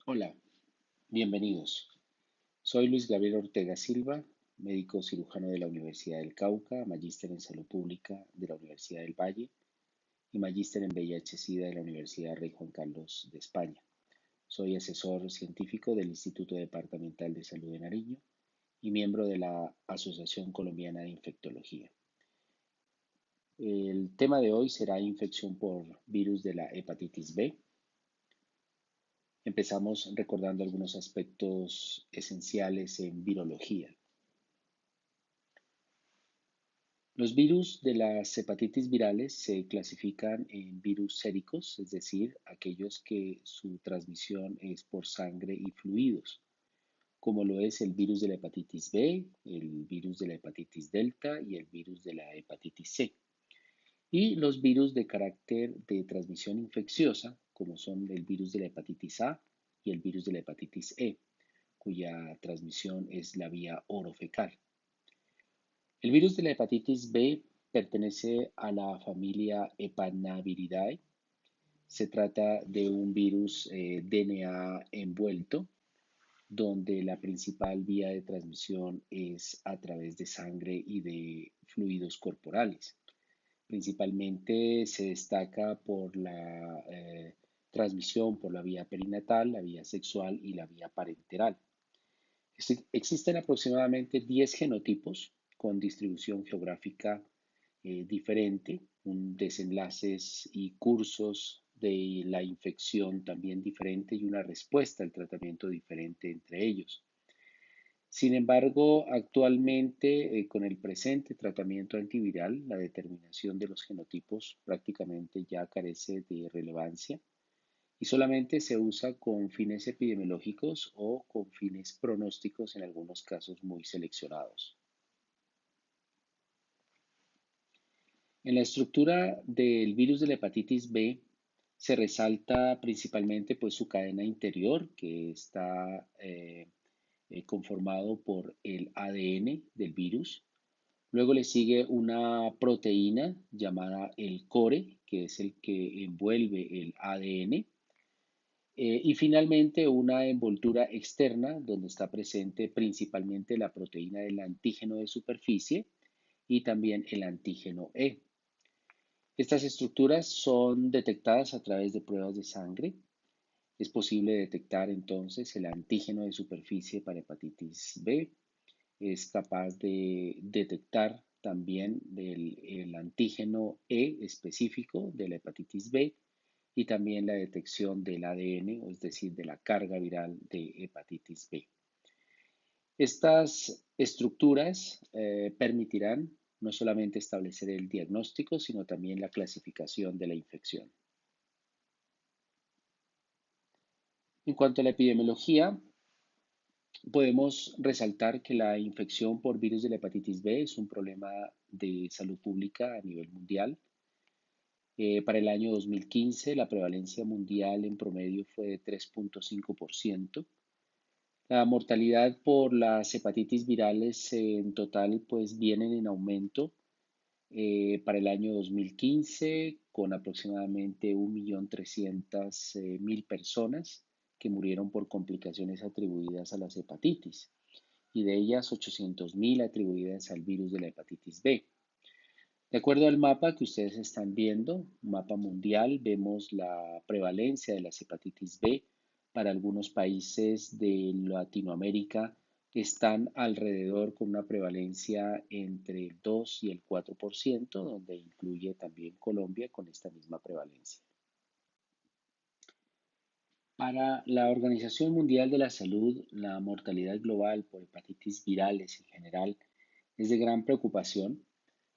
Hola, bienvenidos. Soy Luis Gabriel Ortega Silva, médico cirujano de la Universidad del Cauca, magíster en salud pública de la Universidad del Valle y magíster en VIH-Sida de la Universidad Rey Juan Carlos de España. Soy asesor científico del Instituto Departamental de Salud de Nariño y miembro de la Asociación Colombiana de Infectología. El tema de hoy será infección por virus de la hepatitis B. Empezamos recordando algunos aspectos esenciales en virología. Los virus de las hepatitis virales se clasifican en virus séricos, es decir, aquellos que su transmisión es por sangre y fluidos, como lo es el virus de la hepatitis B, el virus de la hepatitis delta y el virus de la hepatitis C. Y los virus de carácter de transmisión infecciosa, como son el virus de la hepatitis A y el virus de la hepatitis E, cuya transmisión es la vía orofecal. El virus de la hepatitis B pertenece a la familia Hepanaviridae. Se trata de un virus DNA envuelto, donde la principal vía de transmisión es a través de sangre y de fluidos corporales. Principalmente se destaca por la transmisión por la vía perinatal, la vía sexual y la vía parenteral. Existen aproximadamente 10 genotipos con distribución geográfica diferente, desenlaces y cursos de la infección también diferente y una respuesta al tratamiento diferente entre ellos. Sin embargo, actualmente con el presente tratamiento antiviral, la determinación de los genotipos prácticamente ya carece de relevancia y solamente se usa con fines epidemiológicos o con fines pronósticos en algunos casos muy seleccionados. En la estructura del virus de la hepatitis B se resalta principalmente pues, su cadena interior, que está conformado por el ADN del virus. Luego le sigue una proteína llamada el core, que es el que envuelve el ADN. Y finalmente una envoltura externa donde está presente principalmente la proteína del antígeno de superficie y también el antígeno E. Estas estructuras son detectadas a través de pruebas de sangre. Es posible detectar entonces el antígeno de superficie para hepatitis B. Es capaz de detectar también el antígeno E específico de la hepatitis B y también la detección del ADN, es decir, de la carga viral de hepatitis B. Estas estructuras permitirán no solamente establecer el diagnóstico, sino también la clasificación de la infección. En cuanto a la epidemiología, podemos resaltar que la infección por virus de la hepatitis B es un problema de salud pública a nivel mundial. Para el año 2015, la prevalencia mundial en promedio fue de 3,5%. La mortalidad por las hepatitis virales en total pues vienen en aumento para el año 2015 con aproximadamente 1.300.000 personas que murieron por complicaciones atribuidas a las hepatitis y de ellas 800.000 atribuidas al virus de la hepatitis B. De acuerdo al mapa que ustedes están viendo, un mapa mundial, vemos la prevalencia de las hepatitis B para algunos países de Latinoamérica que están alrededor con una prevalencia entre el 2 y el 4%, donde incluye también Colombia con esta misma prevalencia. Para la Organización Mundial de la Salud, la mortalidad global por hepatitis virales en general es de gran preocupación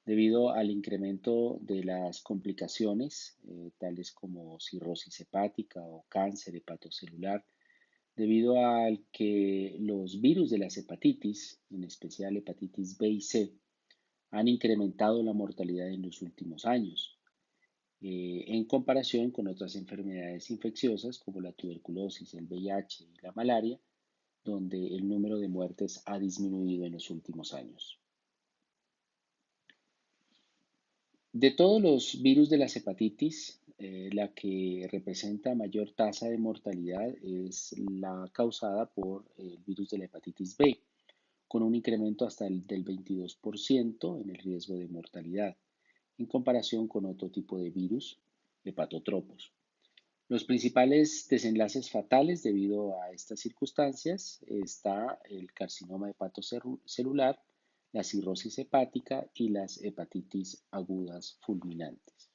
debido al incremento de las complicaciones, tales como cirrosis hepática o cáncer hepatocelular, debido al que los virus de las hepatitis, en especial hepatitis B y C, han incrementado la mortalidad en los últimos años, en comparación con otras enfermedades infecciosas como la tuberculosis, el VIH y la malaria, donde el número de muertes ha disminuido en los últimos años. De todos los virus de las hepatitis, la que representa mayor tasa de mortalidad es la causada por el virus de la hepatitis B, con un incremento hasta el del 22% en el riesgo de mortalidad, en comparación con otro tipo de virus, hepatotropos. Los principales desenlaces fatales debido a estas circunstancias está el carcinoma hepatocelular, la cirrosis hepática y las hepatitis agudas fulminantes.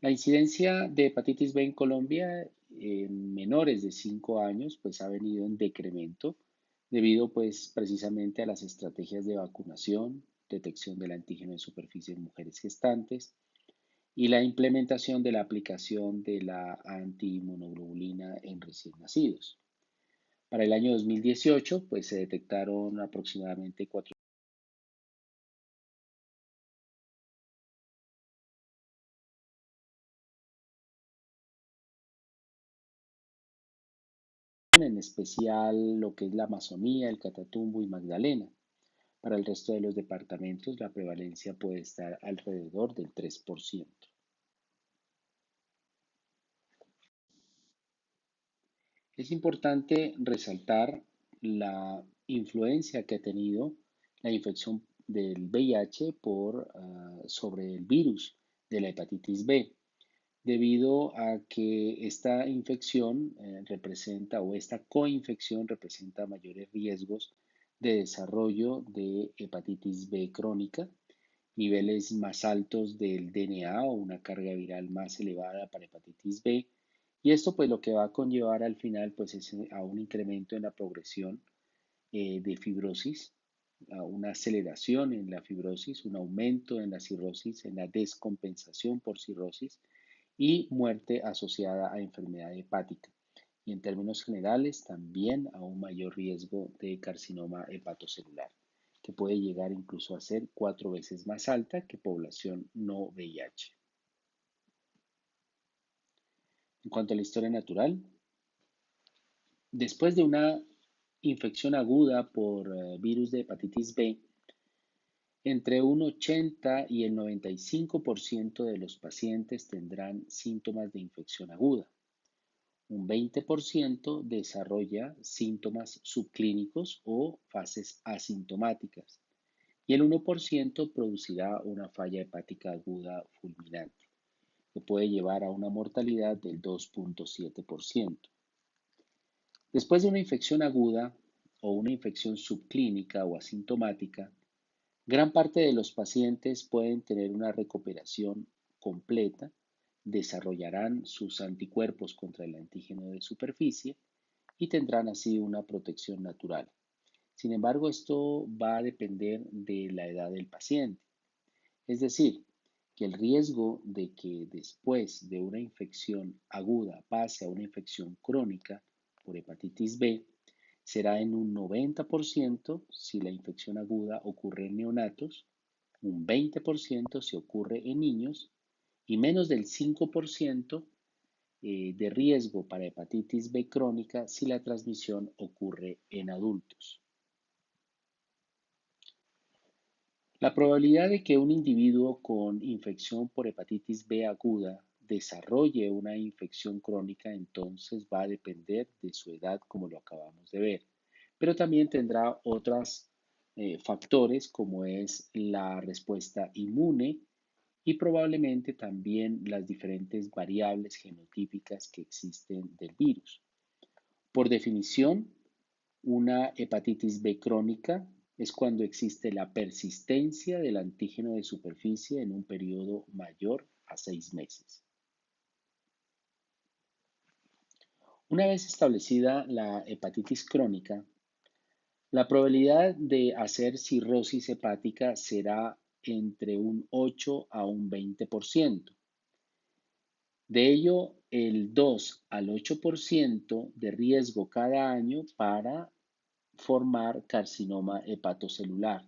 La incidencia de hepatitis B en Colombia en menores de 5 años pues ha venido en decremento debido pues precisamente a las estrategias de vacunación, detección del antígeno en superficie en mujeres gestantes y la implementación de la aplicación de la antiinmunoglobulina en recién nacidos. Para el año 2018 pues se detectaron aproximadamente 4 en especial lo que es la Amazonía, el Catatumbo y Magdalena. Para el resto de los departamentos, la prevalencia puede estar alrededor del 3%. Es importante resaltar la influencia que ha tenido la infección del VIH sobre el virus de la hepatitis B, debido a que esta infección representa o esta coinfección representa mayores riesgos de desarrollo de hepatitis B crónica, niveles más altos del DNA o una carga viral más elevada para hepatitis B. Y esto pues lo que va a conllevar al final pues es a un incremento en la progresión de fibrosis, a una aceleración en la fibrosis, un aumento en la cirrosis, en la descompensación por cirrosis y muerte asociada a enfermedad hepática. Y en términos generales también a un mayor riesgo de carcinoma hepatocelular, que puede llegar incluso a ser 4 veces más alta que población no VIH. En cuanto a la historia natural, después de una infección aguda por virus de hepatitis B, entre un 80 y el 95% de los pacientes tendrán síntomas de infección aguda. Un 20% desarrolla síntomas subclínicos o fases asintomáticas y el 1% producirá una falla hepática aguda fulminante, que puede llevar a una mortalidad del 2,7%. Después de una infección aguda o una infección subclínica o asintomática, gran parte de los pacientes pueden tener una recuperación completa, desarrollarán sus anticuerpos contra el antígeno de superficie y tendrán así una protección natural. Sin embargo, esto va a depender de la edad del paciente. Es decir, que el riesgo de que después de una infección aguda pase a una infección crónica por hepatitis B será en un 90% si la infección aguda ocurre en neonatos, un 20% si ocurre en niños y menos del 5% de riesgo para hepatitis B crónica si la transmisión ocurre en adultos. La probabilidad de que un individuo con infección por hepatitis B aguda desarrolle una infección crónica entonces va a depender de su edad, como lo acabamos de ver, pero también tendrá otros factores como es la respuesta inmune y probablemente también las diferentes variables genotípicas que existen del virus. Por definición, una hepatitis B crónica es cuando existe la persistencia del antígeno de superficie en un periodo mayor a 6 meses. Una vez establecida la hepatitis crónica, la probabilidad de hacer cirrosis hepática será entre un 8 a un 20%. De ello, el 2 al 8% de riesgo cada año para formar carcinoma hepatocelular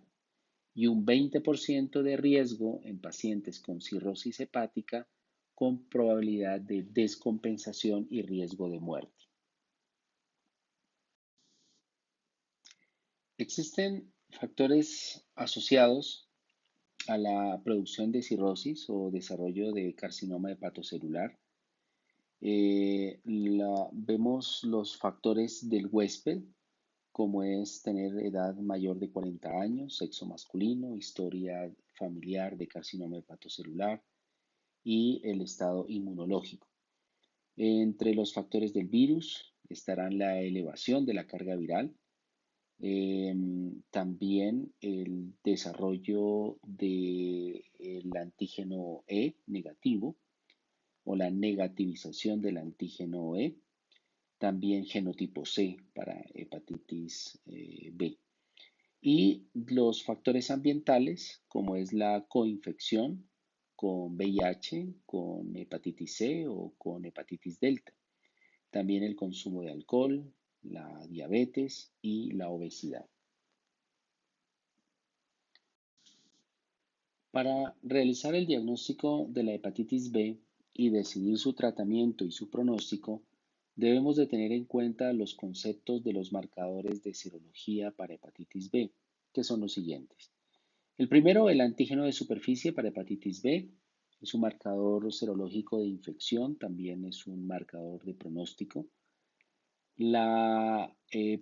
y un 20% de riesgo en pacientes con cirrosis hepática con probabilidad de descompensación y riesgo de muerte. Existen factores asociados a la producción de cirrosis o desarrollo de carcinoma hepatocelular. Vemos los factores del huésped, como es tener edad mayor de 40 años, sexo masculino, historia familiar de carcinoma hepatocelular y el estado inmunológico. Entre los factores del virus estarán la elevación de la carga viral, también el desarrollo del antígeno E negativo o la negativización del antígeno E, también genotipo C para hepatitis B. Y los factores ambientales, como es la coinfección con VIH, con hepatitis C o con hepatitis delta. También el consumo de alcohol, la diabetes y la obesidad. Para realizar el diagnóstico de la hepatitis B y decidir su tratamiento y su pronóstico, debemos de tener en cuenta los conceptos de los marcadores de serología para hepatitis B, que son los siguientes. El primero, el antígeno de superficie para hepatitis B, es un marcador serológico de infección, también es un marcador de pronóstico. La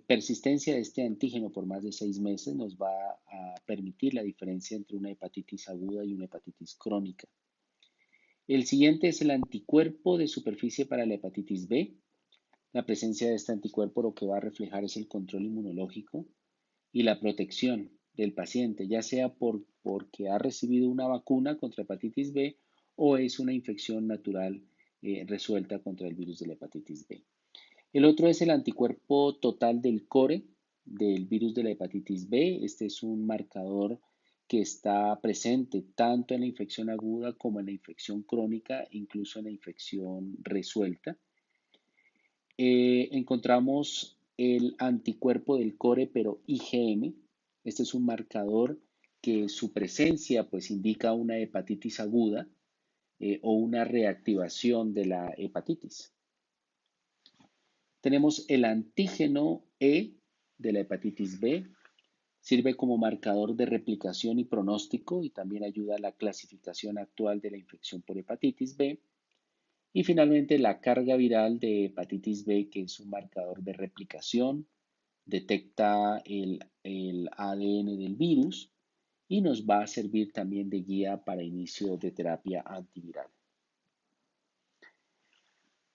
persistencia de este antígeno por más de 6 meses nos va a permitir la diferencia entre una hepatitis aguda y una hepatitis crónica. El siguiente es el anticuerpo de superficie para la hepatitis B. La presencia de este anticuerpo lo que va a reflejar es el control inmunológico y la protección del paciente, ya sea porque ha recibido una vacuna contra hepatitis B o es una infección natural resuelta contra el virus de la hepatitis B. El otro es el anticuerpo total del core del virus de la hepatitis B. Este es un marcador que está presente tanto en la infección aguda como en la infección crónica, incluso en la infección resuelta. Encontramos el anticuerpo del core, pero IgM. Este es un marcador que su presencia pues indica una hepatitis aguda o una reactivación de la hepatitis. Tenemos el antígeno E de la hepatitis B, sirve como marcador de replicación y pronóstico y también ayuda a la clasificación actual de la infección por hepatitis B. Y finalmente la carga viral de hepatitis B, que es un marcador de replicación, detecta el ADN del virus y nos va a servir también de guía para inicio de terapia antiviral.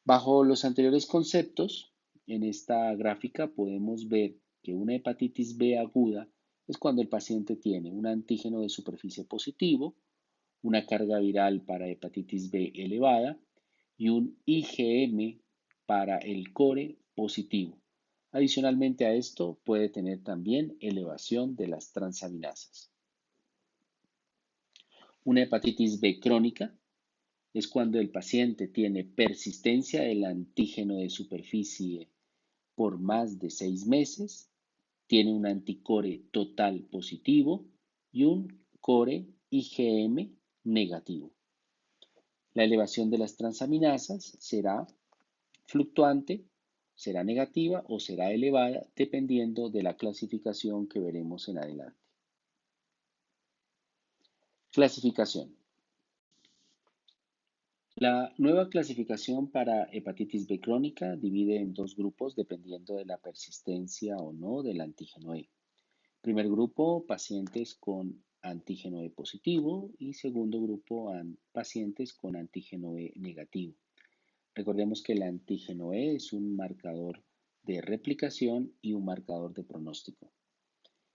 Bajo los anteriores conceptos, en esta gráfica podemos ver que una hepatitis B aguda es cuando el paciente tiene un antígeno de superficie positivo, una carga viral para hepatitis B elevada y un IgM para el core positivo. Adicionalmente a esto puede tener también elevación de las transaminasas. Una hepatitis B crónica es cuando el paciente tiene persistencia del antígeno de superficie por más de 6 meses, tiene un anticore total positivo y un core IgM negativo. La elevación de las transaminasas será fluctuante, será negativa o será elevada dependiendo de la clasificación que veremos en adelante. Clasificación. La nueva clasificación para hepatitis B crónica divide en dos grupos dependiendo de la persistencia o no del antígeno E. Primer grupo, pacientes con antígeno E positivo y segundo grupo, pacientes con antígeno E negativo. Recordemos que el antígeno E es un marcador de replicación y un marcador de pronóstico.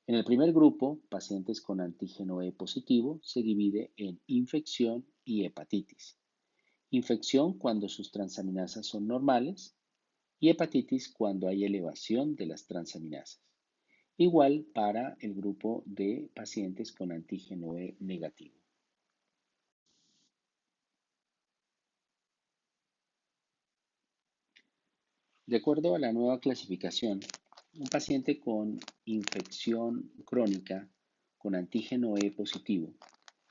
En el primer grupo, pacientes con antígeno E positivo, se divide en infección y hepatitis. Infección cuando sus transaminasas son normales y hepatitis cuando hay elevación de las transaminasas. Igual para el grupo de pacientes con antígeno E negativo. De acuerdo a la nueva clasificación, un paciente con infección crónica con antígeno E positivo,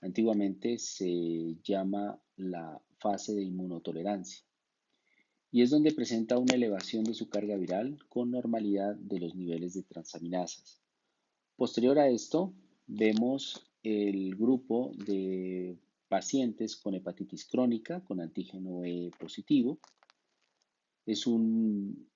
antiguamente se llama la fase de inmunotolerancia, y es donde presenta una elevación de su carga viral con normalidad de los niveles de transaminasas. Posterior a esto, vemos el grupo de pacientes con hepatitis crónica con antígeno E positivo. Es un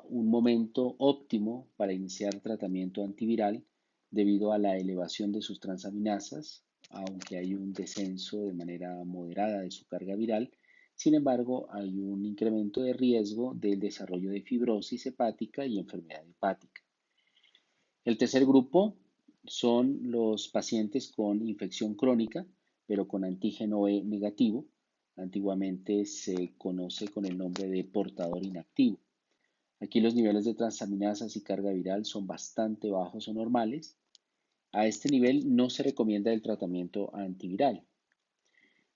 momento óptimo para iniciar tratamiento antiviral debido a la elevación de sus transaminasas, aunque hay un descenso de manera moderada de su carga viral. Sin embargo, hay un incremento de riesgo del desarrollo de fibrosis hepática y enfermedad hepática. El tercer grupo son los pacientes con infección crónica, pero con antígeno E negativo. Antiguamente se conoce con el nombre de portador inactivo. Aquí los niveles de transaminasas y carga viral son bastante bajos o normales. A este nivel no se recomienda el tratamiento antiviral.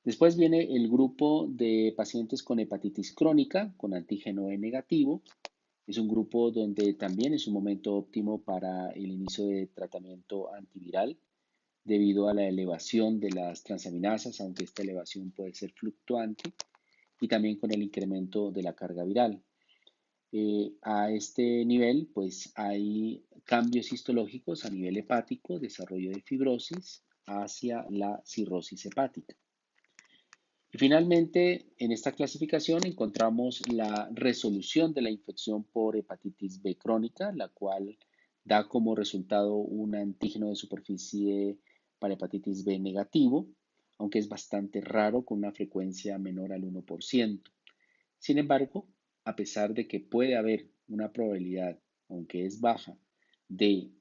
Después viene el grupo de pacientes con hepatitis crónica con antígeno E negativo. Es un grupo donde también es un momento óptimo para el inicio de tratamiento antiviral debido a la elevación de las transaminasas, aunque esta elevación puede ser fluctuante, y también con el incremento de la carga viral. A este nivel, pues hay cambios histológicos a nivel hepático, desarrollo de fibrosis hacia la cirrosis hepática. Y finalmente, en esta clasificación encontramos la resolución de la infección por hepatitis B crónica, la cual da como resultado un antígeno de superficie para hepatitis B negativo, aunque es bastante raro con una frecuencia menor al 1%. Sin embargo, a pesar de que puede haber una probabilidad, aunque es baja, de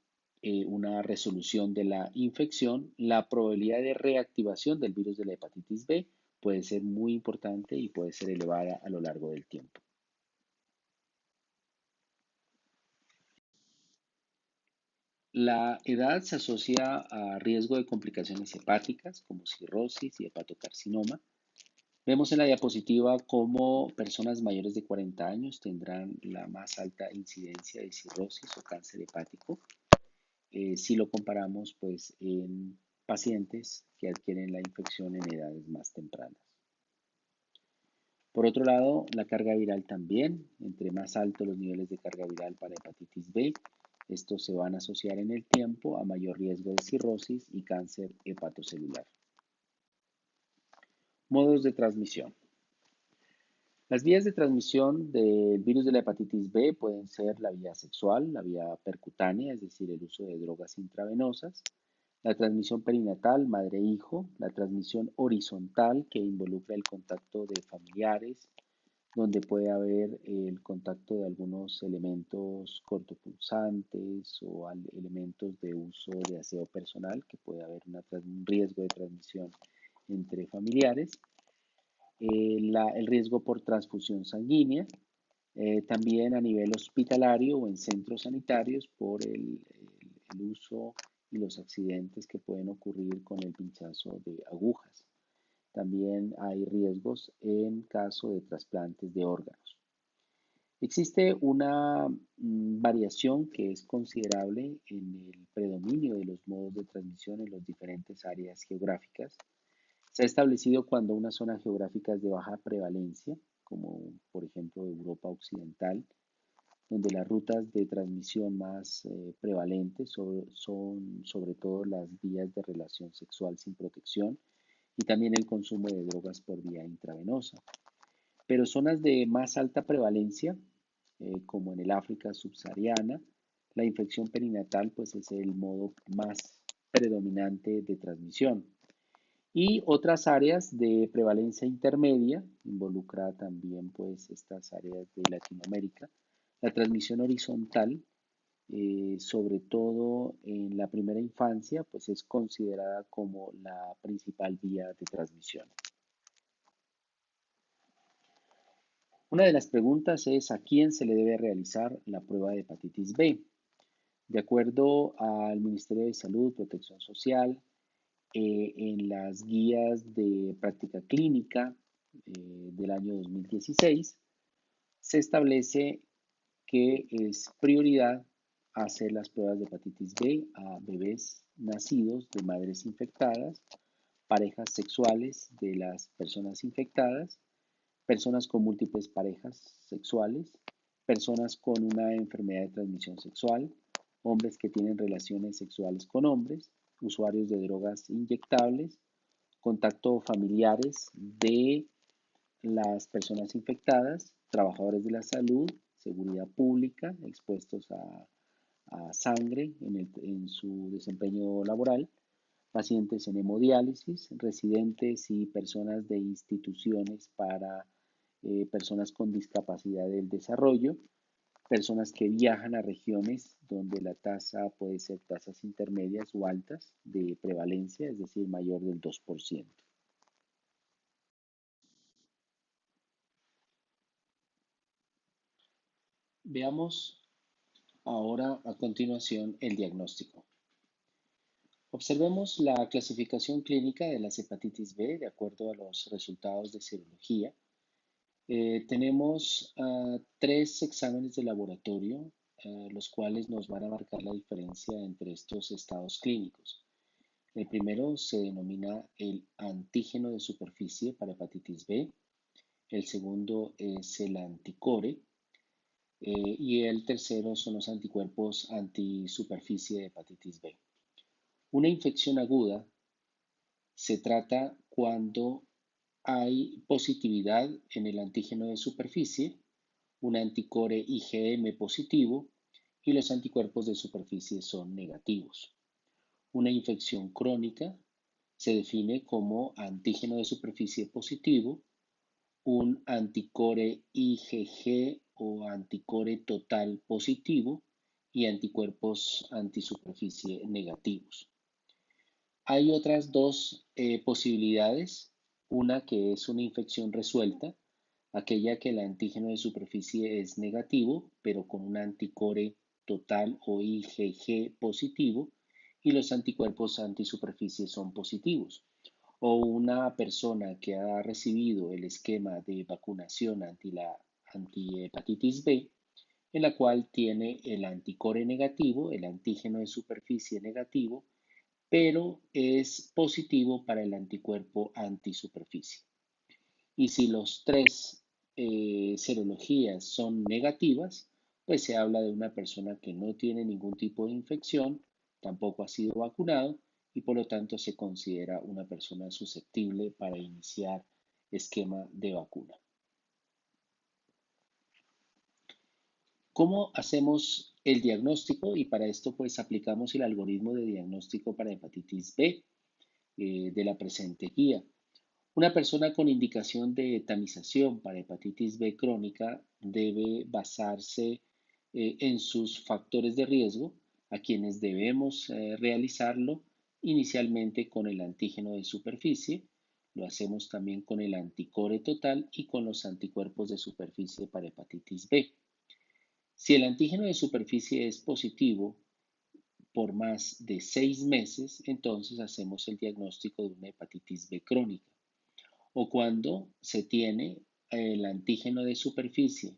una resolución de la infección, la probabilidad de reactivación del virus de la hepatitis B puede ser muy importante y puede ser elevada a lo largo del tiempo. La edad se asocia a riesgo de complicaciones hepáticas como cirrosis y hepatocarcinoma. Vemos en la diapositiva cómo personas mayores de 40 años tendrán la más alta incidencia de cirrosis o cáncer hepático si lo comparamos pues en pacientes que adquieren la infección en edades más tempranas. Por otro lado, la carga viral también, entre más altos los niveles de carga viral para hepatitis B, estos se van a asociar en el tiempo a mayor riesgo de cirrosis y cáncer hepatocelular. Modos de transmisión. Las vías de transmisión del virus de la hepatitis B pueden ser la vía sexual, la vía percutánea, es decir, el uso de drogas intravenosas, la transmisión perinatal madre-hijo, la transmisión horizontal que involucra el contacto de familiares, donde puede haber el contacto de algunos elementos cortopulsantes o elementos de uso de aseo personal, que puede haber un riesgo de transmisión entre familiares. El riesgo por transfusión sanguínea, también a nivel hospitalario o en centros sanitarios por el uso y los accidentes que pueden ocurrir con el pinchazo de agujas. También hay riesgos en caso de trasplantes de órganos. Existe una variación que es considerable en el predominio de los modos de transmisión en las diferentes áreas geográficas. Se ha establecido cuando una zona geográfica es de baja prevalencia, como por ejemplo Europa Occidental, donde las rutas de transmisión más prevalentes son sobre todo las vías de relación sexual sin protección y también el consumo de drogas por vía intravenosa. Pero zonas de más alta prevalencia, como en el África subsahariana, la infección perinatal pues es el modo más predominante de transmisión. Y otras áreas de prevalencia intermedia, involucra también pues estas áreas de Latinoamérica, la transmisión horizontal, sobre todo en la primera infancia, pues es considerada como la principal vía de transmisión. Una de las preguntas es a quién se le debe realizar la prueba de hepatitis B. De acuerdo al Ministerio de Salud, Protección Social, en las guías de práctica clínica del año 2016, se establece que es prioridad hacer las pruebas de hepatitis B a bebés nacidos de madres infectadas, parejas sexuales de las personas infectadas, personas con múltiples parejas sexuales, personas con una enfermedad de transmisión sexual, hombres que tienen relaciones sexuales con hombres, usuarios de drogas inyectables, contacto familiares de las personas infectadas, trabajadores de la salud, seguridad pública expuestos a sangre en su desempeño laboral, pacientes en hemodiálisis, residentes y personas de instituciones para personas con discapacidad del desarrollo, personas que viajan a regiones donde la tasa puede ser tasas intermedias o altas de prevalencia, es decir, mayor del 2%. Veamos ahora a continuación el diagnóstico. Observemos la clasificación clínica de las hepatitis B de acuerdo a los resultados de serología. Tenemos tres exámenes de laboratorio, los cuales nos van a marcar la diferencia entre estos estados clínicos. El primero se denomina el antígeno de superficie para hepatitis B, el segundo es el anticore y el tercero son los anticuerpos antisuperficie de hepatitis B. Una infección aguda se trata cuando hay positividad en el antígeno de superficie, un anticore IgM positivo y los anticuerpos de superficie son negativos. Una infección crónica se define como antígeno de superficie positivo, un anticore IgG o anticore total positivo y anticuerpos antisuperficie negativos. Hay otras dos posibilidades, una que es una infección resuelta, aquella que el antígeno de superficie es negativo, pero con un anticore total o IgG positivo y los anticuerpos antisuperficie son positivos. O una persona que ha recibido el esquema de vacunación antihepatitis B, en la cual tiene el anticore negativo, el antígeno de superficie negativo, pero es positivo para el anticuerpo antisuperficie. Y si los tres serologías son negativas, pues se habla de una persona que no tiene ningún tipo de infección, tampoco ha sido vacunado y por lo tanto se considera una persona susceptible para iniciar esquema de vacuna. ¿Cómo hacemos el diagnóstico? Y para esto pues aplicamos el algoritmo de diagnóstico para hepatitis B de la presente guía. Una persona con indicación de tamización para hepatitis B crónica debe basarse en sus factores de riesgo, a quienes debemos realizarlo inicialmente con el antígeno de superficie, lo hacemos también con el anticore total y con los anticuerpos de superficie para hepatitis B. Si el antígeno de superficie es positivo por más de 6 meses, entonces hacemos el diagnóstico de una hepatitis B crónica o cuando se tiene el antígeno de superficie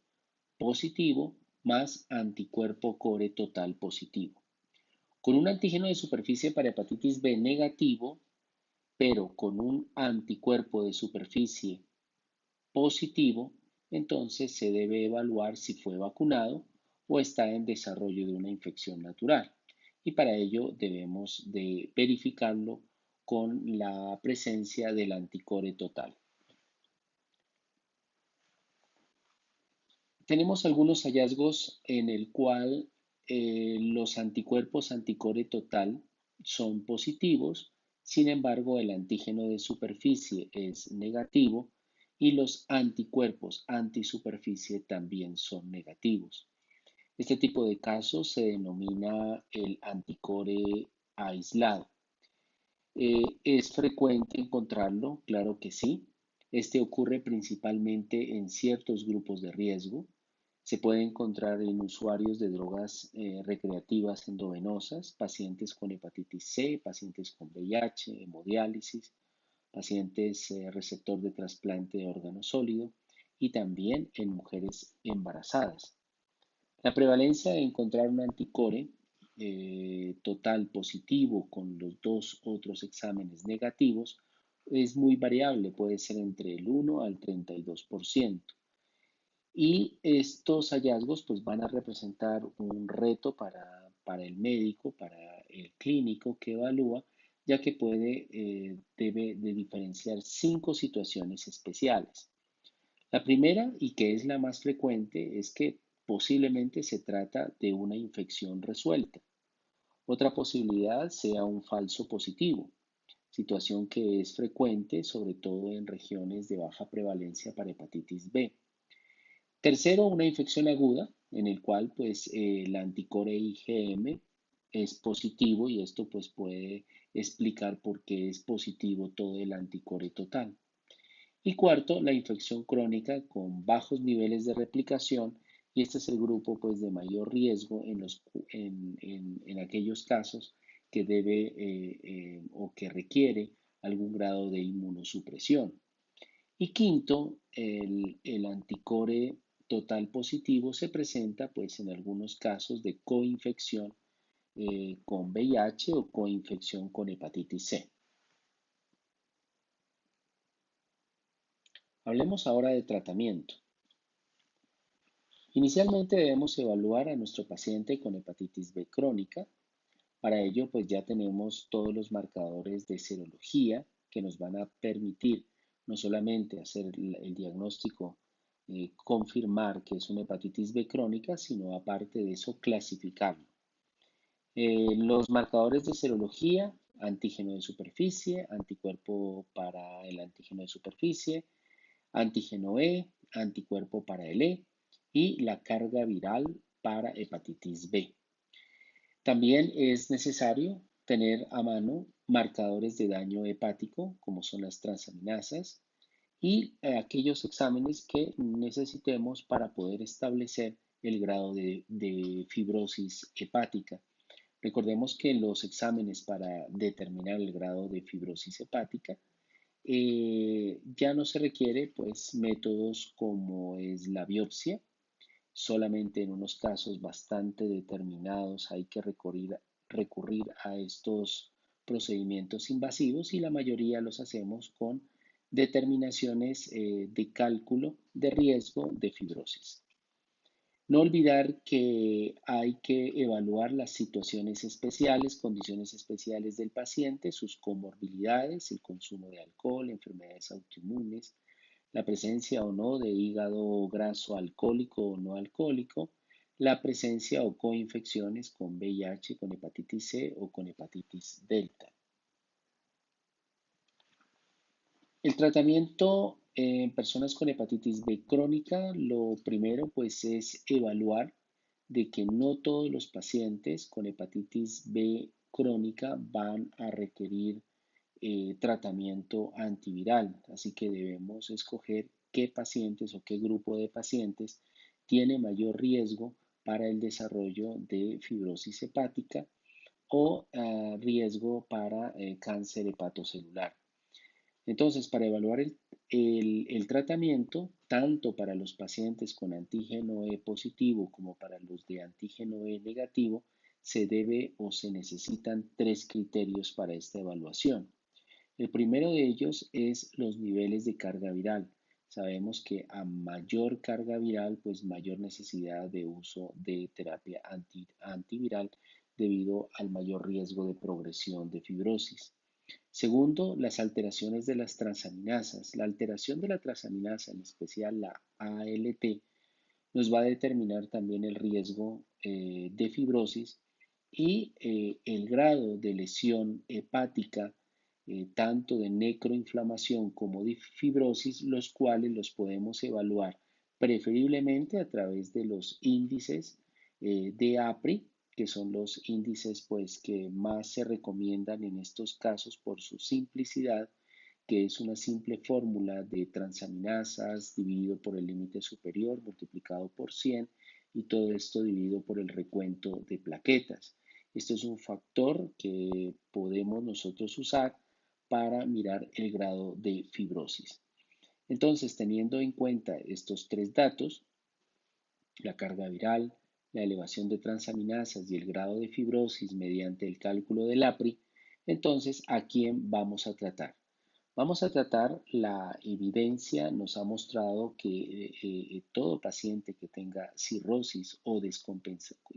positivo más anticuerpo core total positivo. Con un antígeno de superficie para hepatitis B negativo, pero con un anticuerpo de superficie positivo, entonces se debe evaluar si fue vacunado o está en desarrollo de una infección natural. Y para ello debemos de verificarlo con la presencia del anticore total. Tenemos algunos hallazgos en el cual los anticuerpos anticore total son positivos, sin embargo el antígeno de superficie es negativo y los anticuerpos antisuperficie también son negativos. Este tipo de casos se denomina el anticore aislado. ¿Es frecuente encontrarlo? Claro que sí. Este ocurre principalmente en ciertos grupos de riesgo. Se puede encontrar en usuarios de drogas recreativas endovenosas, pacientes con hepatitis C, pacientes con VIH, hemodiálisis, pacientes receptor de trasplante de órgano sólido y también en mujeres embarazadas. La prevalencia de encontrar un anticore total positivo con los dos otros exámenes negativos es muy variable, puede ser entre el 1 al 32%. Y estos hallazgos pues van a representar un reto para el médico, para el clínico que evalúa ya que debe de diferenciar 5 situaciones especiales. La primera, y que es la más frecuente, es que posiblemente se trata de una infección resuelta. Otra posibilidad sea un falso positivo, situación que es frecuente sobre todo en regiones de baja prevalencia para hepatitis B. Tercero, una infección aguda en el cual pues el anticore IgM es positivo y esto pues puede explicar por qué es positivo todo el anticore total. Y cuarto, la infección crónica con bajos niveles de replicación y este es el grupo pues de mayor riesgo en aquellos casos que o que requiere algún grado de inmunosupresión. Y quinto, el anticore total positivo se presenta pues en algunos casos de coinfección con VIH o coinfección con hepatitis C. Hablemos ahora de tratamiento. Inicialmente debemos evaluar a nuestro paciente con hepatitis B crónica. Para ello, pues ya tenemos todos los marcadores de serología que nos van a permitir no solamente hacer el diagnóstico, confirmar que es una hepatitis B crónica, sino aparte de eso, clasificarlo. Los marcadores de serología, antígeno de superficie, anticuerpo para el antígeno de superficie, antígeno E, anticuerpo para el E y la carga viral para hepatitis B. También es necesario tener a mano marcadores de daño hepático, como son las transaminasas, y aquellos exámenes que necesitemos para poder establecer el grado de fibrosis hepática. Recordemos que los exámenes para determinar el grado de fibrosis hepática ya no se requiere pues métodos como es la biopsia. Solamente en unos casos bastante determinados hay que recurrir a estos procedimientos invasivos y la mayoría los hacemos con determinaciones de cálculo de riesgo de fibrosis. No olvidar que hay que evaluar las situaciones especiales, condiciones especiales del paciente, sus comorbilidades, el consumo de alcohol, enfermedades autoinmunes, la presencia o no de hígado graso alcohólico o no alcohólico, la presencia o coinfecciones con VIH, con hepatitis C o con hepatitis delta. El tratamiento en personas con hepatitis B crónica, lo primero pues es evaluar de que no todos los pacientes con hepatitis B crónica van a requerir tratamiento antiviral, así que debemos escoger qué pacientes o qué grupo de pacientes tiene mayor riesgo para el desarrollo de fibrosis hepática o riesgo para cáncer hepatocelular. Entonces, para evaluar el tratamiento, tanto para los pacientes con antígeno E positivo como para los de antígeno E negativo, se debe o se necesitan 3 criterios para esta evaluación. El primero de ellos es los niveles de carga viral. Sabemos que a mayor carga viral, pues mayor necesidad de uso de terapia antiviral debido al mayor riesgo de progresión de fibrosis. Segundo, las alteraciones de las transaminasas. La alteración de la transaminasa, en especial la ALT, nos va a determinar también el riesgo de fibrosis y el grado de lesión hepática, tanto de necroinflamación como de fibrosis, los cuales los podemos evaluar preferiblemente a través de los índices de APRI, que son los índices pues, que más se recomiendan en estos casos por su simplicidad, que es una simple fórmula de transaminasas dividido por el límite superior multiplicado por 100 y todo esto dividido por el recuento de plaquetas. Esto es un factor que podemos nosotros usar para mirar el grado de fibrosis. Entonces, teniendo en cuenta estos 3 datos, la carga viral, la elevación de transaminasas y el grado de fibrosis mediante el cálculo del APRI, entonces, ¿a quién vamos a tratar? Vamos a tratar la evidencia, nos ha mostrado que todo paciente que tenga cirrosis o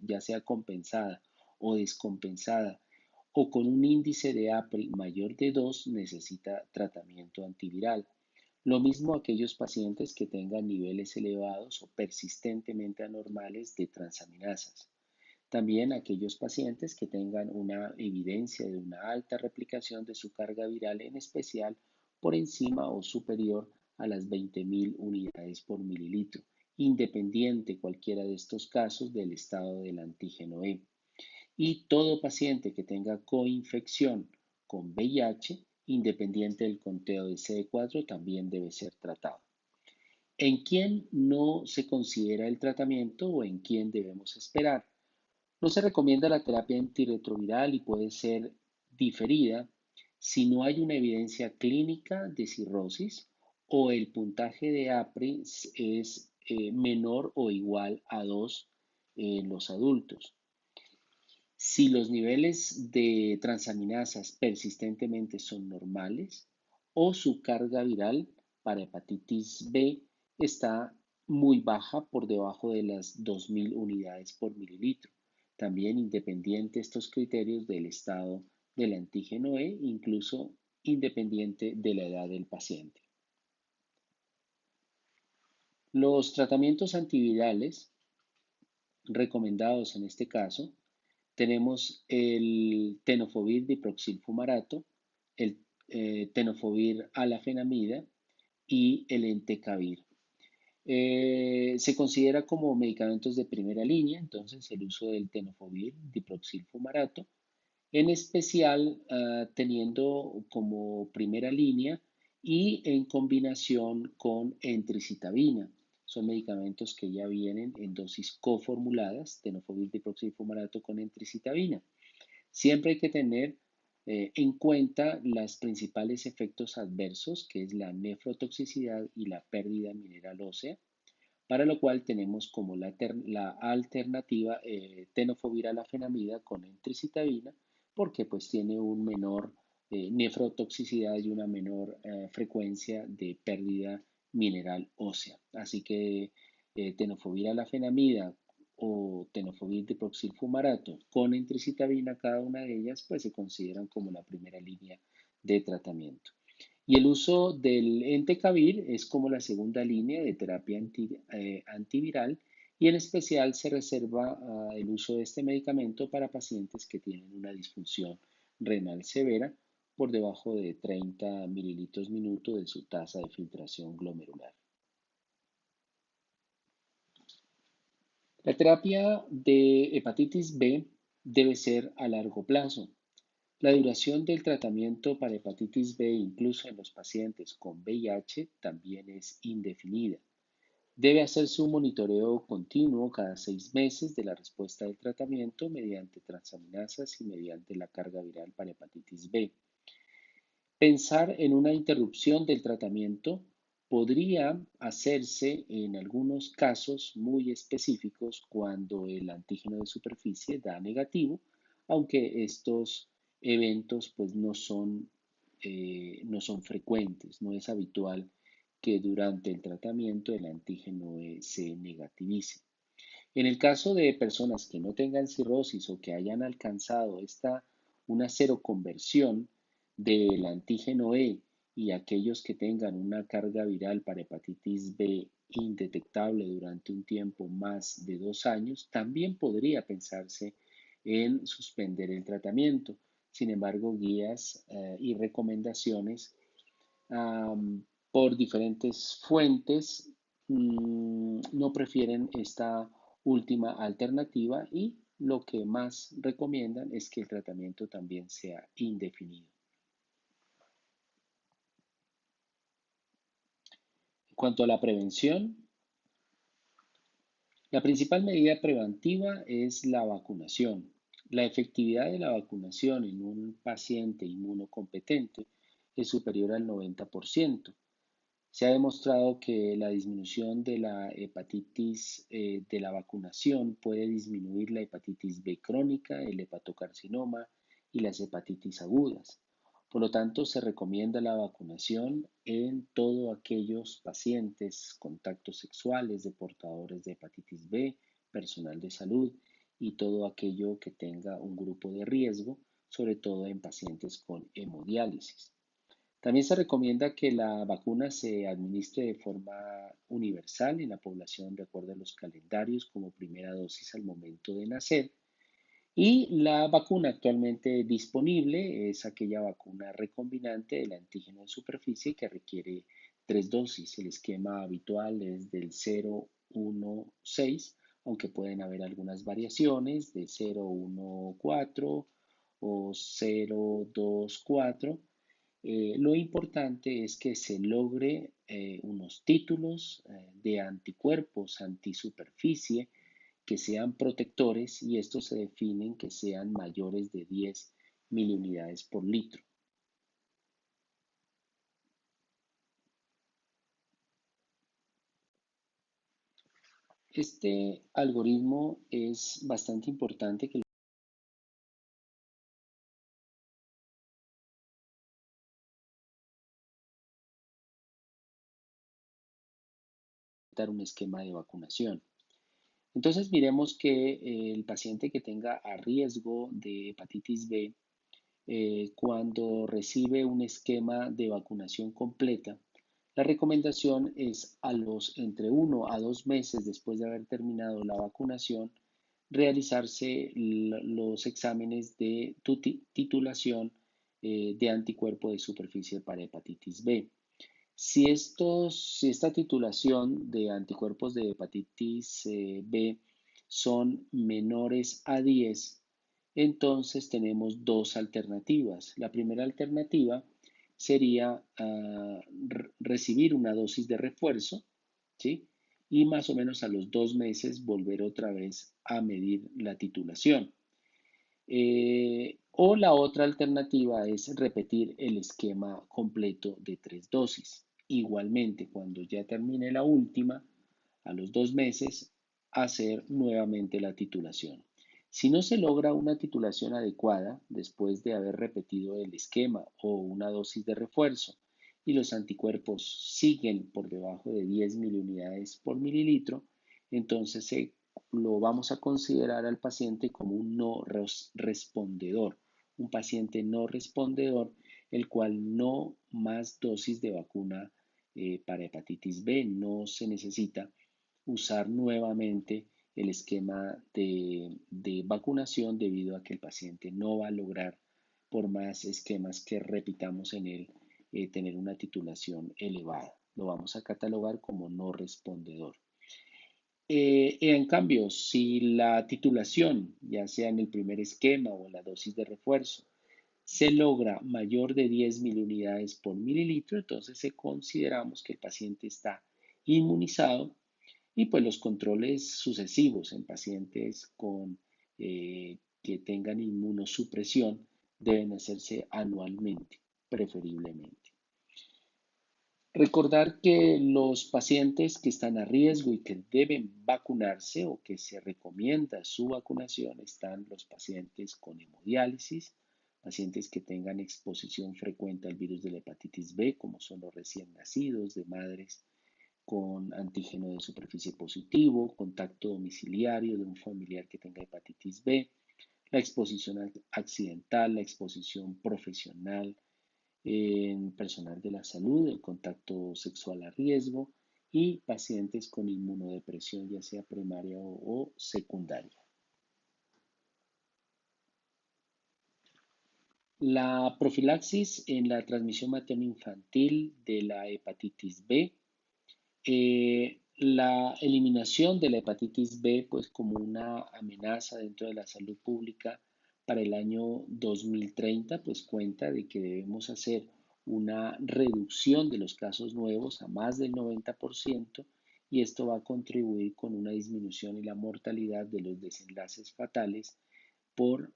ya sea compensada o descompensada o con un índice de APRI mayor de 2 necesita tratamiento antiviral. Lo mismo aquellos pacientes que tengan niveles elevados o persistentemente anormales de transaminasas. También aquellos pacientes que tengan una evidencia de una alta replicación de su carga viral, en especial por encima o superior a las 20.000 unidades por mililitro, independiente cualquiera de estos casos del estado del antígeno E. Y todo paciente que tenga coinfección con VIH, independiente del conteo de CD4, también debe ser tratado. ¿En quién no se considera el tratamiento o en quién debemos esperar? No se recomienda la terapia antirretroviral y puede ser diferida si no hay una evidencia clínica de cirrosis o el puntaje de APRI es menor o igual a 2 en los adultos. Si los niveles de transaminasas persistentemente son normales o su carga viral para hepatitis B está muy baja por debajo de las 2.000 unidades por mililitro. También independiente estos criterios del estado del antígeno E, incluso independiente de la edad del paciente. Los tratamientos antivirales recomendados en este caso tenemos el tenofovir diproxil-fumarato, el tenofovir alafenamida y el entecavir. Se considera como medicamentos de primera línea, entonces el uso del tenofovir diproxil-fumarato, en especial teniendo como primera línea y en combinación con entricitabina. Son medicamentos que ya vienen en dosis coformuladas, tenofovir diproxifumarato con entricitabina. Siempre hay que tener en cuenta los principales efectos adversos, que es la nefrotoxicidad y la pérdida mineral ósea, para lo cual tenemos como la alternativa tenofovir alafenamida con entricitabina, porque pues tiene un menor nefrotoxicidad y una menor frecuencia de pérdida mineral ósea. Así que tenofovir alafenamida o tenofovir diproxilfumarato con entricitabina, cada una de ellas pues se consideran como la primera línea de tratamiento. Y el uso del entecavir es como la segunda línea de terapia antiviral y en especial se reserva el uso de este medicamento para pacientes que tienen una disfunción renal severa por debajo de 30 mililitros minuto de su tasa de filtración glomerular. La terapia de hepatitis B debe ser a largo plazo. La duración del tratamiento para hepatitis B, incluso en los pacientes con VIH, también es indefinida. Debe hacerse un monitoreo continuo cada 6 meses de la respuesta del tratamiento mediante transaminasas y mediante la carga viral para hepatitis B. Pensar en una interrupción del tratamiento podría hacerse en algunos casos muy específicos cuando el antígeno de superficie da negativo, aunque estos eventos pues no son frecuentes, no es habitual que durante el tratamiento el antígeno se negativice. En el caso de personas que no tengan cirrosis o que hayan alcanzado una seroconversión del antígeno E y aquellos que tengan una carga viral para hepatitis B indetectable durante un tiempo más de 2 años, también podría pensarse en suspender el tratamiento. Sin embargo, guías y recomendaciones por diferentes fuentes no prefieren esta última alternativa y lo que más recomiendan es que el tratamiento también sea indefinido. En cuanto a la prevención, la principal medida preventiva es la vacunación. La efectividad de la vacunación en un paciente inmunocompetente es superior al 90%. Se ha demostrado que la disminución de la hepatitis de la vacunación puede disminuir la hepatitis B crónica, el hepatocarcinoma y las hepatitis agudas. Por lo tanto, se recomienda la vacunación en todos aquellos pacientes, contactos sexuales de portadores de hepatitis B, personal de salud y todo aquello que tenga un grupo de riesgo, sobre todo en pacientes con hemodiálisis. También se recomienda que la vacuna se administre de forma universal en la población de acuerdo a los calendarios como primera dosis al momento de nacer. Y la vacuna actualmente disponible es aquella vacuna recombinante del antígeno de superficie que requiere tres dosis. El esquema habitual es del 0,1,6, aunque pueden haber algunas variaciones de 0,1,4 o 0,2,4. Lo importante es que se logre unos títulos de anticuerpos antisuperficie que sean protectores y estos se definen que sean mayores de 10 miliunidades por litro. Este algoritmo es bastante importante que dar un esquema de vacunación. Entonces miremos que el paciente que tenga a riesgo de hepatitis B, cuando recibe un esquema de vacunación completa, la recomendación es a los entre 1 a 2 meses después de haber terminado la vacunación, realizarse los exámenes de titulación de anticuerpo de superficie para hepatitis B. Si esta titulación de anticuerpos de hepatitis B son menores a 10, entonces tenemos dos alternativas. La primera alternativa sería recibir una dosis de refuerzo, ¿sí? Y más o menos a los 2 meses volver otra vez a medir la titulación. O la otra alternativa es repetir el esquema completo de tres dosis. Igualmente, cuando ya termine la última, a los 2 meses, hacer nuevamente la titulación. Si no se logra una titulación adecuada después de haber repetido el esquema o una dosis de refuerzo y los anticuerpos siguen por debajo de 10 miliunidades por mililitro, entonces lo vamos a considerar al paciente como un no respondedor, un paciente no respondedor, el cual no más dosis de vacuna para hepatitis B, no se necesita usar nuevamente el esquema de vacunación debido a que el paciente no va a lograr, por más esquemas que repitamos en él, tener una titulación elevada. Lo vamos a catalogar como no respondedor. En cambio, si la titulación, ya sea en el primer esquema o en la dosis de refuerzo, se logra mayor de 10 miliunidades por mililitro, entonces consideramos que el paciente está inmunizado y pues los controles sucesivos en pacientes que tengan inmunosupresión deben hacerse anualmente, preferiblemente. Recordar que los pacientes que están a riesgo y que deben vacunarse o que se recomienda su vacunación están los pacientes con hemodiálisis, pacientes que tengan exposición frecuente al virus de la hepatitis B, como son los recién nacidos de madres con antígeno de superficie positivo, contacto domiciliario de un familiar que tenga hepatitis B, la exposición accidental, la exposición profesional en personal de la salud, el contacto sexual a riesgo y pacientes con inmunodepresión, ya sea primaria o secundaria. La profilaxis en la transmisión materno-infantil de la hepatitis B, la eliminación de la hepatitis B, pues como una amenaza dentro de la salud pública para el año 2030, pues cuenta de que debemos hacer una reducción de los casos nuevos a más del 90% y esto va a contribuir con una disminución en la mortalidad de los desenlaces fatales por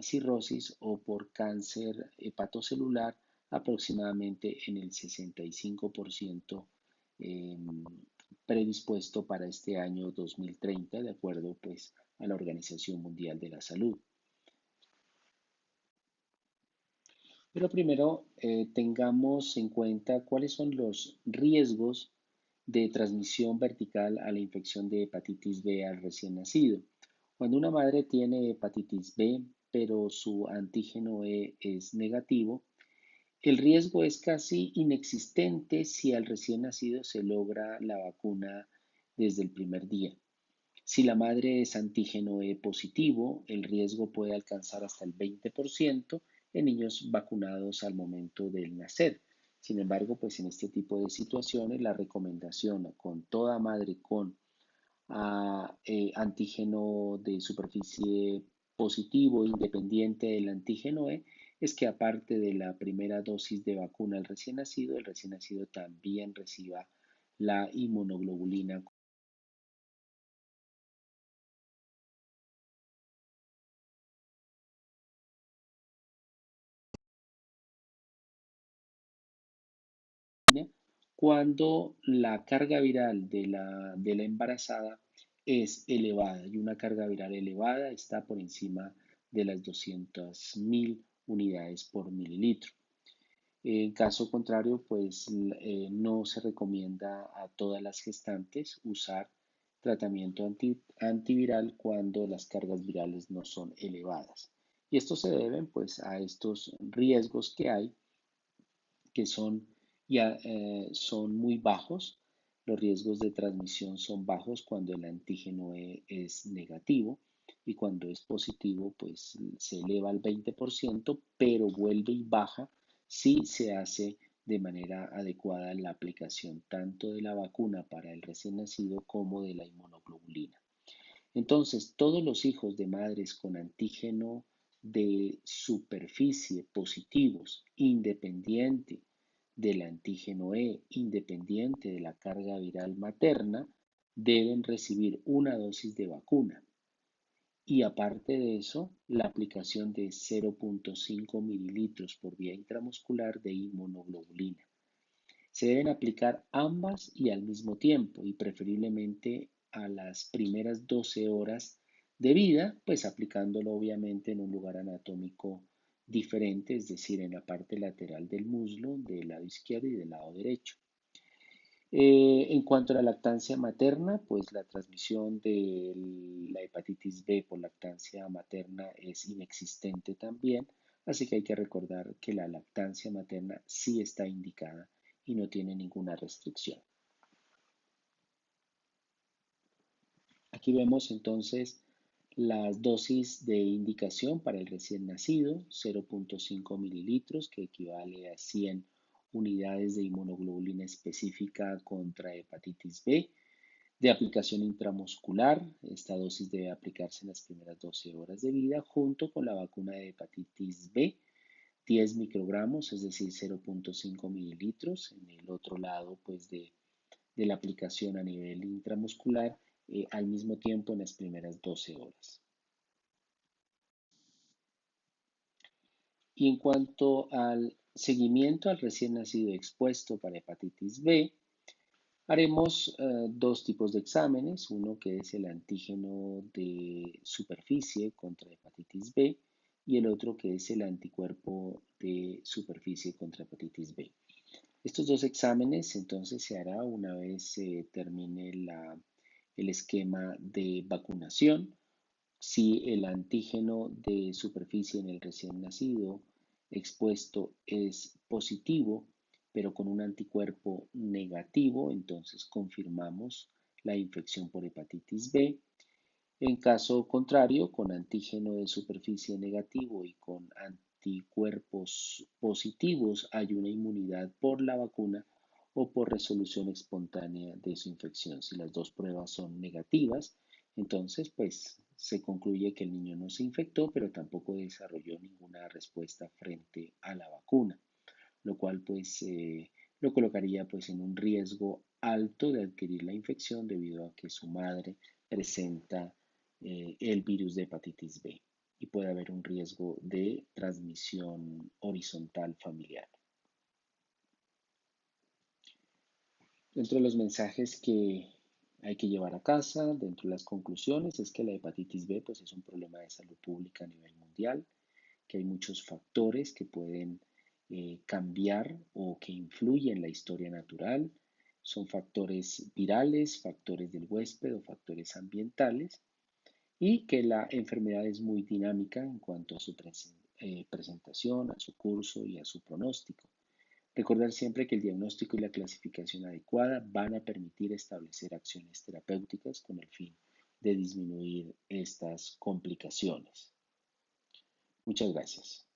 cirrosis o por cáncer hepatocelular aproximadamente en el 65% predispuesto para este año 2030, de acuerdo pues a la Organización Mundial de la Salud. Pero primero tengamos en cuenta cuáles son los riesgos de transmisión vertical a la infección de hepatitis B al recién nacido. Cuando una madre tiene hepatitis B, pero su antígeno E es negativo, el riesgo es casi inexistente si al recién nacido se logra la vacuna desde el primer día. Si la madre es antígeno E positivo, el riesgo puede alcanzar hasta el 20% en niños vacunados al momento del nacer. Sin embargo, pues en este tipo de situaciones, la recomendación con toda madre con antígeno de superficie positivo independiente del antígeno E es que aparte de la primera dosis de vacuna al recién nacido, el recién nacido también reciba la inmunoglobulina cuando la carga viral de la embarazada es elevada y una carga viral elevada está por encima de las 200.000 unidades por mililitro. En caso contrario, pues no se recomienda a todas las gestantes usar tratamiento antiviral cuando las cargas virales no son elevadas. Y esto se deben pues a estos riesgos que hay que son muy bajos. Los riesgos de transmisión son bajos cuando el antígeno E es negativo y cuando es positivo, pues se eleva al 20%, pero vuelve y baja si se hace de manera adecuada la aplicación tanto de la vacuna para el recién nacido como de la inmunoglobulina. Entonces, todos los hijos de madres con antígeno de superficie positivos, independiente del antígeno E, independiente de la carga viral materna, deben recibir una dosis de vacuna. Y aparte de eso, la aplicación de 0.5 mililitros por vía intramuscular de inmunoglobulina. Se deben aplicar ambas y al mismo tiempo y preferiblemente a las primeras 12 horas de vida, pues aplicándolo obviamente en un lugar anatómico diferente, es decir, en la parte lateral del muslo, del lado izquierdo y del lado derecho. En cuanto a la lactancia materna, pues la transmisión de la hepatitis B por lactancia materna es inexistente también, así que hay que recordar que la lactancia materna sí está indicada y no tiene ninguna restricción. Aquí vemos entonces las dosis de indicación para el recién nacido, 0.5 mililitros, que equivale a 100 unidades de inmunoglobulina específica contra hepatitis B. De aplicación intramuscular, esta dosis debe aplicarse en las primeras 12 horas de vida junto con la vacuna de hepatitis B, 10 microgramos, es decir, 0.5 mililitros. En el otro lado, pues de la aplicación a nivel intramuscular al mismo tiempo en las primeras 12 horas. Y en cuanto al seguimiento al recién nacido expuesto para hepatitis B, haremos dos tipos de exámenes, uno que es el antígeno de superficie contra hepatitis B y el otro que es el anticuerpo de superficie contra hepatitis B. Estos dos exámenes entonces se hará una vez se termine el esquema de vacunación. Si el antígeno de superficie en el recién nacido expuesto es positivo, pero con un anticuerpo negativo, entonces confirmamos la infección por hepatitis B. En caso contrario, con antígeno de superficie negativo y con anticuerpos positivos, hay una inmunidad por la vacuna o por resolución espontánea de su infección. Si las dos pruebas son negativas, entonces pues se concluye que el niño no se infectó, pero tampoco desarrolló ninguna respuesta frente a la vacuna, lo cual pues lo colocaría pues en un riesgo alto de adquirir la infección debido a que su madre presenta el virus de hepatitis B y puede haber un riesgo de transmisión horizontal familiar. Dentro de los mensajes que hay que llevar a casa, dentro de las conclusiones, es que la hepatitis B pues, es un problema de salud pública a nivel mundial, que hay muchos factores que pueden cambiar o que influyen en la historia natural. Son factores virales, factores del huésped o factores ambientales y que la enfermedad es muy dinámica en cuanto a su presentación, a su curso y a su pronóstico. Recordar siempre que el diagnóstico y la clasificación adecuada van a permitir establecer acciones terapéuticas con el fin de disminuir estas complicaciones. Muchas gracias.